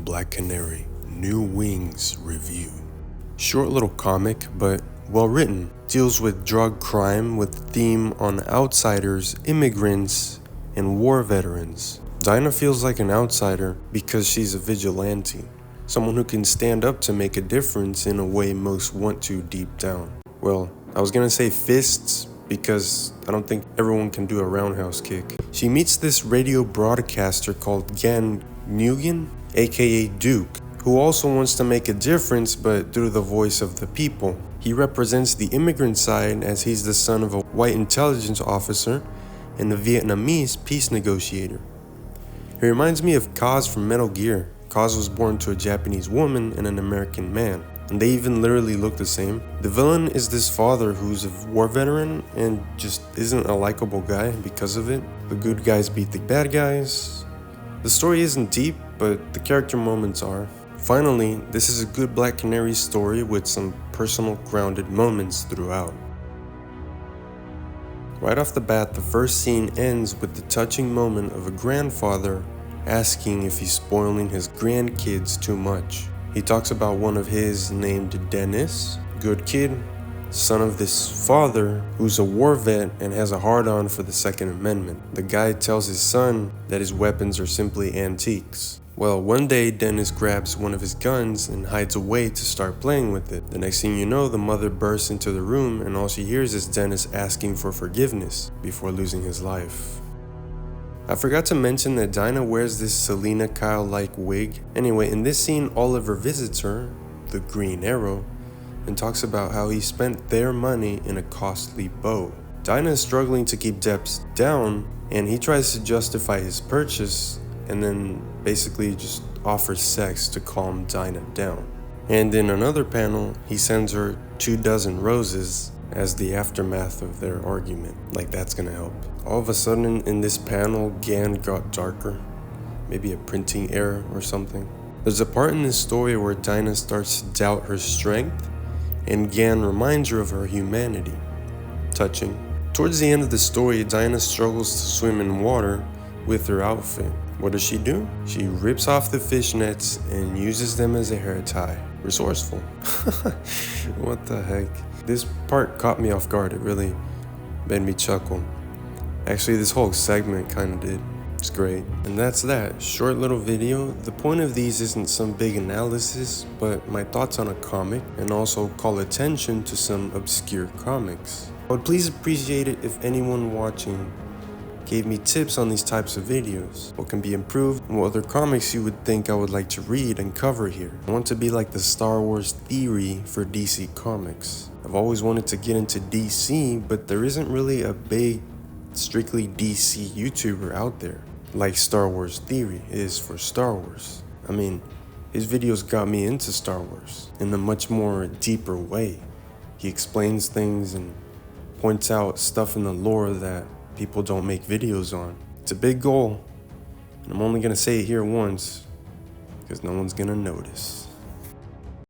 Black Canary New Wings review. Short little comic, but well written. Deals with drug crime with theme on outsiders, immigrants, and war veterans. Dinah feels like an outsider because she's a vigilante. Someone who can stand up to make a difference in a way most want to deep down. Well, I was gonna say fists because I don't think everyone can do a roundhouse kick. She meets this radio broadcaster called Gan Nguyen, aka Duke, who also wants to make a difference but through the voice of the people. He represents the immigrant side as he's the son of a white intelligence officer and a Vietnamese peace negotiator. He reminds me of Kaz from Metal Gear. Kaz was born to a Japanese woman and an American man, and they even literally look the same. The villain is this father who's a war veteran and just isn't a likable guy because of it. The good guys beat the bad guys. The story isn't deep, but the character moments are. Finally, this is a good Black Canary story with some personal grounded moments throughout. Right off the bat, the first scene ends with the touching moment of a grandfather asking if he's spoiling his grandkids too much. He talks about one of his named Dennis, good kid, son of this father who's a war vet and has a hard-on for the Second Amendment. The guy tells his son that his weapons are simply antiques. Well, one day Dennis grabs one of his guns and hides away to start playing with it. The next thing you know, the mother bursts into the room and all she hears is Dennis asking for forgiveness before losing his life. I forgot to mention that Dinah wears this Selena Kyle-like wig. Anyway, in this scene, Oliver visits her, the Green Arrow, and talks about how he spent their money in a costly bow. Dinah is struggling to keep debts down, and he tries to justify his purchase and then basically just offers sex to calm Dinah down. And in another panel, he sends her 24 roses as the aftermath of their argument. Like that's gonna help. All of a sudden in this panel, Gan got darker. Maybe a printing error or something. There's a part in this story where Dinah starts to doubt her strength, and Gan reminds her of her humanity. Touching. Towards the end of the story, Dinah struggles to swim in water with her outfit. What does she do? She rips off the fishnets and uses them as a hair tie. Resourceful. What the heck? This part caught me off guard. It really made me chuckle. Actually, this whole segment kind of did. It's great. And that's that. Short little video. The point of these isn't some big analysis, but my thoughts on a comic, and also call attention to some obscure comics. I would please appreciate it if anyone watching gave me tips on these types of videos, what can be improved, and what other comics you would think I would like to read and cover here. I want to be like the Star Wars theory for DC Comics. I've always wanted to get into DC, but there isn't really a big, strictly DC YouTuber out there, like Star Wars Theory is for Star Wars. I mean, his videos got me into Star Wars in a much more deeper way. He explains things and points out stuff in the lore that people don't make videos on. It's a big goal, and I'm only gonna say it here once because no one's gonna notice.